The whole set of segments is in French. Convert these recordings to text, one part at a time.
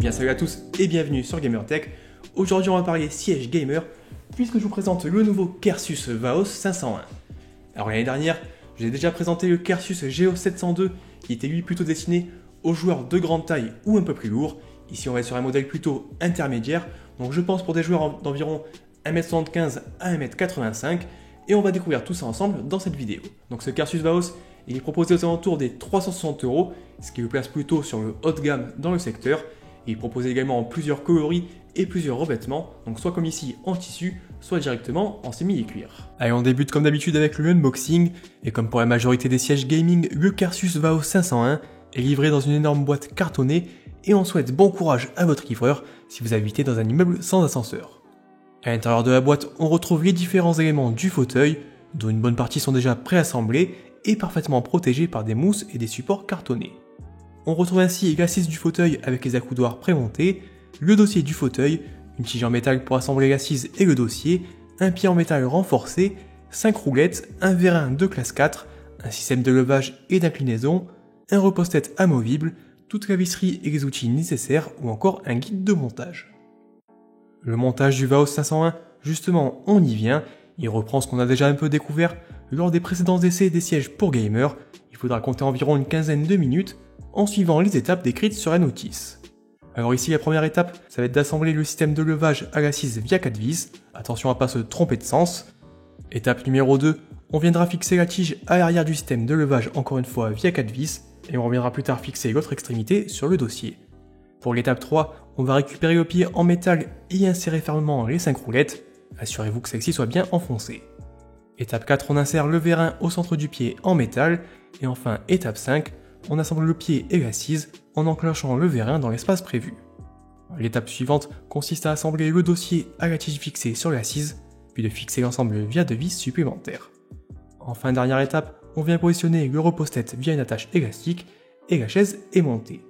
bien salut à tous et bienvenue sur GamerTech. Aujourd'hui on va parler siège gamer puisque je vous présente le nouveau Kersus Vaos 501. Alors l'année dernière, j'ai déjà présenté le Kersus Geo 702 qui était lui plutôt destiné aux joueurs de grande taille ou un peu plus lourds. Ici on va être sur un modèle plutôt intermédiaire, donc je pense pour des joueurs d'environ 1m75 à 1m85 et on va découvrir tout ça ensemble dans cette vidéo. Donc ce Kersus Vaos, il est proposé aux alentours des 360 €, ce qui le place plutôt sur le haut de gamme dans le secteur. Il est proposé également plusieurs coloris et plusieurs revêtements, donc soit comme ici en tissu, soit directement en simili-cuir. Allez, on débute comme d'habitude avec le unboxing, et comme pour la majorité des sièges gaming, le Kersus Vaos 501 est livré dans une énorme boîte cartonnée, et on souhaite bon courage à votre livreur si vous habitez dans un immeuble sans ascenseur. À l'intérieur de la boîte, on retrouve les différents éléments du fauteuil, dont une bonne partie sont déjà préassemblés et parfaitement protégés par des mousses et des supports cartonnés. On retrouve ainsi l'assise du fauteuil avec les accoudoirs prémontés, le dossier du fauteuil, une tige en métal pour assembler l'assise et le dossier, un pied en métal renforcé, 5 roulettes, un vérin de classe 4, un système de levage et d'inclinaison, un repose-tête amovible, toute la visserie et les outils nécessaires ou encore un guide de montage. Le montage du Vaos 501, justement on y vient, il reprend ce qu'on a déjà un peu découvert lors des précédents essais des sièges pour gamers. Il faudra compter environ une quinzaine de minutes en suivant les étapes décrites sur la notice. Alors ici la première étape, ça va être d'assembler le système de levage à l'assise via 4 vis, attention à pas se tromper de sens. Étape numéro 2, on viendra fixer la tige à l'arrière du système de levage encore une fois via 4 vis, et on reviendra plus tard fixer l'autre extrémité sur le dossier. Pour l'étape 3, on va récupérer le pied en métal et insérer fermement les 5 roulettes, assurez-vous que celle-ci soit bien enfoncée. Étape 4, on insère le vérin au centre du pied en métal, et enfin étape 5, on assemble le pied et l'assise en enclenchant le vérin dans l'espace prévu. L'étape suivante consiste à assembler le dossier à la tige fixée sur l'assise, puis de fixer l'ensemble via 2 vis supplémentaires. Enfin, dernière étape, on vient positionner le repose-tête via une attache élastique, et la chaise est montée.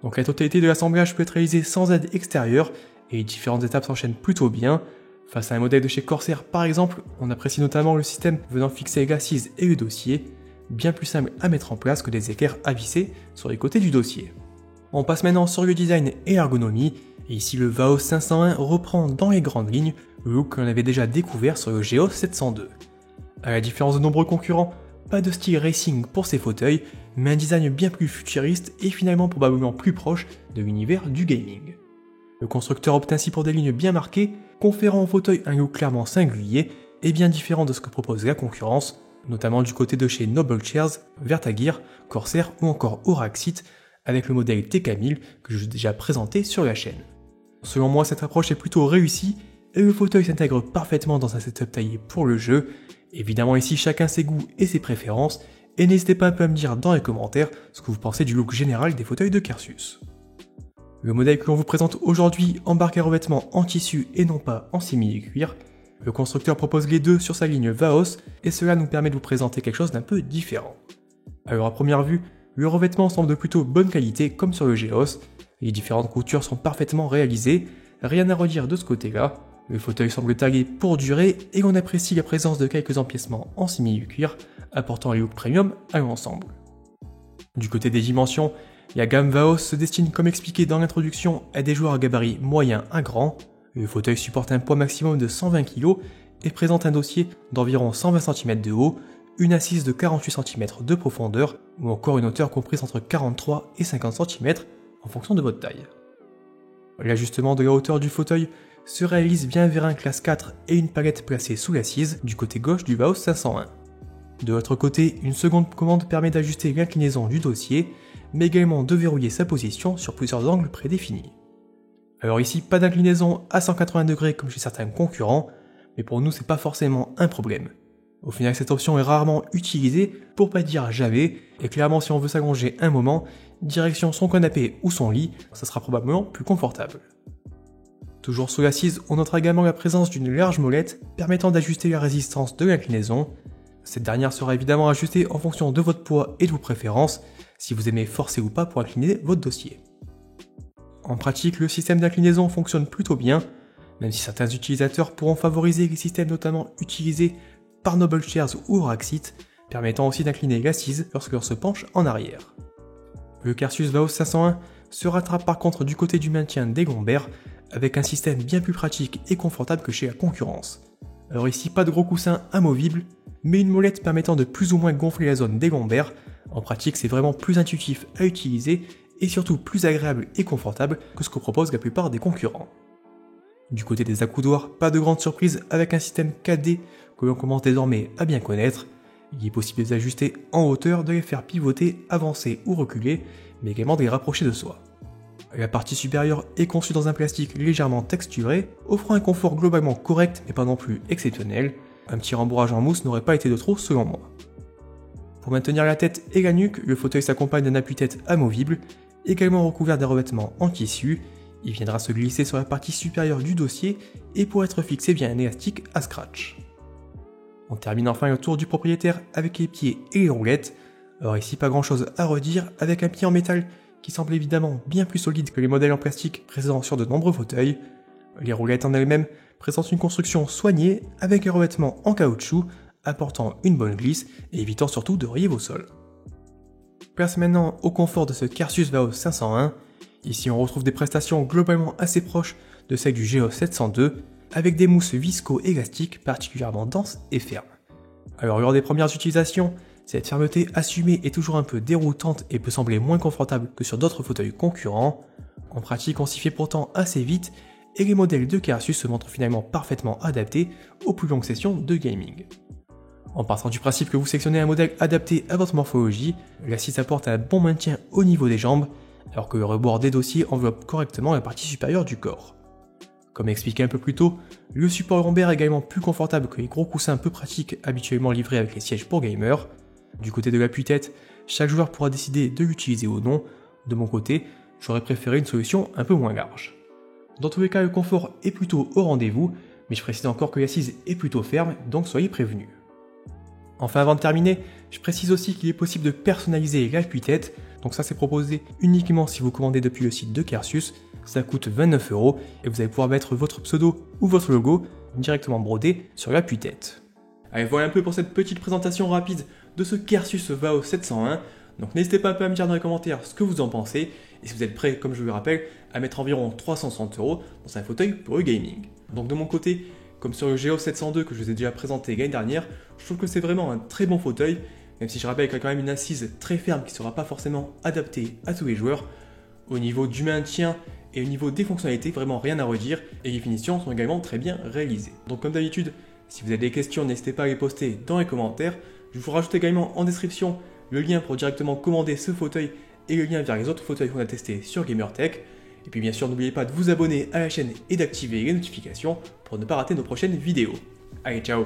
Donc la totalité de l'assemblage peut être réalisée sans aide extérieure, et les différentes étapes s'enchaînent plutôt bien. Face à un modèle de chez Corsair par exemple, on apprécie notamment le système venant fixer l'assise et le dossier, bien plus simple à mettre en place que des équerres à visser sur les côtés du dossier. On passe maintenant sur le design et l'ergonomie, et ici le Vaos 501 reprend dans les grandes lignes le look qu'on avait déjà découvert sur le Geo 702. À la différence de nombreux concurrents, pas de style racing pour ces fauteuils, mais un design bien plus futuriste et finalement probablement plus proche de l'univers du gaming. Le constructeur opte ainsi pour des lignes bien marquées, conférant au fauteuil un look clairement singulier et bien différent de ce que propose la concurrence, notamment du côté de chez Noble Chairs, Vertagir, Corsair ou encore Auraxit, avec le modèle TK1000 que je vous ai déjà présenté sur la chaîne. Selon moi, cette approche est plutôt réussie et le fauteuil s'intègre parfaitement dans un setup taillé pour le jeu. Évidemment ici chacun ses goûts et ses préférences, et n'hésitez pas un peu à me dire dans les commentaires ce que vous pensez du look général des fauteuils de Kersus. Le modèle que l'on vous présente aujourd'hui embarque un revêtement en tissu et non pas en simili-cuir. Le constructeur propose les deux sur sa ligne Vaos, et cela nous permet de vous présenter quelque chose d'un peu différent. Alors à première vue, le revêtement semble de plutôt bonne qualité comme sur le Geos, les différentes coutures sont parfaitement réalisées, rien à redire de ce côté-là. Le fauteuil semble taillé pour durer et on apprécie la présence de quelques empiècements en simili-cuir, apportant un look premium à l'ensemble. Du côté des dimensions, la gamme Vaos se destine comme expliqué dans l'introduction à des joueurs à gabarit moyen à grand. Le fauteuil supporte un poids maximum de 120 kg et présente un dossier d'environ 120 cm de haut, une assise de 48 cm de profondeur ou encore une hauteur comprise entre 43 et 50 cm en fonction de votre taille. L'ajustement de la hauteur du fauteuil se réalise via un vérin classe 4 et une palette placée sous l'assise du côté gauche du Vaos 501. De l'autre côté, une seconde commande permet d'ajuster l'inclinaison du dossier, mais également de verrouiller sa position sur plusieurs angles prédéfinis. Alors ici, pas d'inclinaison à 180 degrés comme chez certains concurrents, mais pour nous c'est pas forcément un problème. Au final, cette option est rarement utilisée, pour pas dire jamais, et clairement si on veut s'allonger un moment, direction son canapé ou son lit, ça sera probablement plus confortable. Toujours sous l'assise, on notera également la présence d'une large molette permettant d'ajuster la résistance de l'inclinaison. Cette dernière sera évidemment ajustée en fonction de votre poids et de vos préférences, si vous aimez forcer ou pas pour incliner votre dossier. En pratique, le système d'inclinaison fonctionne plutôt bien, même si certains utilisateurs pourront favoriser les systèmes notamment utilisés par Noble Chairs ou Auraxit, permettant aussi d'incliner l'assise lorsque l'on se penche en arrière. Le Kersus Vaos 501 se rattrape par contre du côté du maintien des lombaires, avec un système bien plus pratique et confortable que chez la concurrence. Alors ici, pas de gros coussins amovibles, mais une molette permettant de plus ou moins gonfler la zone des lombaires. En pratique, c'est vraiment plus intuitif à utiliser et surtout plus agréable et confortable que ce que proposent la plupart des concurrents. Du côté des accoudoirs, pas de grande surprise avec un système 4D que l'on commence désormais à bien connaître. Il est possible de les ajuster en hauteur, de les faire pivoter, avancer ou reculer, mais également de les rapprocher de soi. La partie supérieure est conçue dans un plastique légèrement texturé, offrant un confort globalement correct mais pas non plus exceptionnel. Un petit rembourrage en mousse n'aurait pas été de trop selon moi. Pour maintenir la tête et la nuque, le fauteuil s'accompagne d'un appuie-tête amovible, également recouvert d'un revêtement en tissu. Il viendra se glisser sur la partie supérieure du dossier et pourra être fixé via un élastique à scratch. On termine enfin le tour du propriétaire avec les pieds et les roulettes. Alors ici pas grand chose à redire avec un pied en métal qui semble évidemment bien plus solide que les modèles en plastique présents sur de nombreux fauteuils. Les roulettes en elles-mêmes présentent une construction soignée avec un revêtement en caoutchouc apportant une bonne glisse et évitant surtout de rayer vos sols. Place maintenant au confort de ce Carsus VAOS 501. Ici on retrouve des prestations globalement assez proches de celles du GEOS 702 avec des mousses visco-élastiques particulièrement denses et fermes. Alors lors des premières utilisations, cette fermeté assumée est toujours un peu déroutante et peut sembler moins confortable que sur d'autres fauteuils concurrents. En pratique, on s'y fait pourtant assez vite et les modèles de Carsus se montrent finalement parfaitement adaptés aux plus longues sessions de gaming. En partant du principe que vous sélectionnez un modèle adapté à votre morphologie, l'assise apporte un bon maintien au niveau des jambes, alors que le rebord des dossiers enveloppe correctement la partie supérieure du corps. Comme expliqué un peu plus tôt, le support lombaire est également plus confortable que les gros coussins peu pratiques habituellement livrés avec les sièges pour gamers. Du côté de l'appui-tête, chaque joueur pourra décider de l'utiliser ou non. De mon côté, j'aurais préféré une solution un peu moins large. Dans tous les cas, le confort est plutôt au rendez-vous, mais je précise encore que l'assise est plutôt ferme, donc soyez prévenus. Enfin, avant de terminer, je précise aussi qu'il est possible de personnaliser l'appui-tête, donc ça c'est proposé uniquement si vous commandez depuis le site de Carsus. Ça coûte 29 € et vous allez pouvoir mettre votre pseudo ou votre logo directement brodé sur l'appui-tête. Allez, voilà un peu pour cette petite présentation rapide de ce Carsus VAOS 701. Donc n'hésitez pas un peu à me dire dans les commentaires ce que vous en pensez et si vous êtes prêts, comme je vous le rappelle, à mettre environ 360 € dans un fauteuil pour le gaming. Donc de mon côté, comme sur le GEOS 702 que je vous ai déjà présenté l'année dernière, je trouve que c'est vraiment un très bon fauteuil, même si je rappelle qu'il y a quand même une assise très ferme qui ne sera pas forcément adaptée à tous les joueurs. Au niveau du maintien et au niveau des fonctionnalités, vraiment rien à redire, et les finitions sont également très bien réalisées. Donc comme d'habitude, si vous avez des questions, n'hésitez pas à les poster dans les commentaires. Je vous rajoute également en description le lien pour directement commander ce fauteuil et le lien vers les autres fauteuils qu'on a testés sur Gamertech. Et puis bien sûr, n'oubliez pas de vous abonner à la chaîne et d'activer les notifications pour ne pas rater nos prochaines vidéos. Allez, ciao!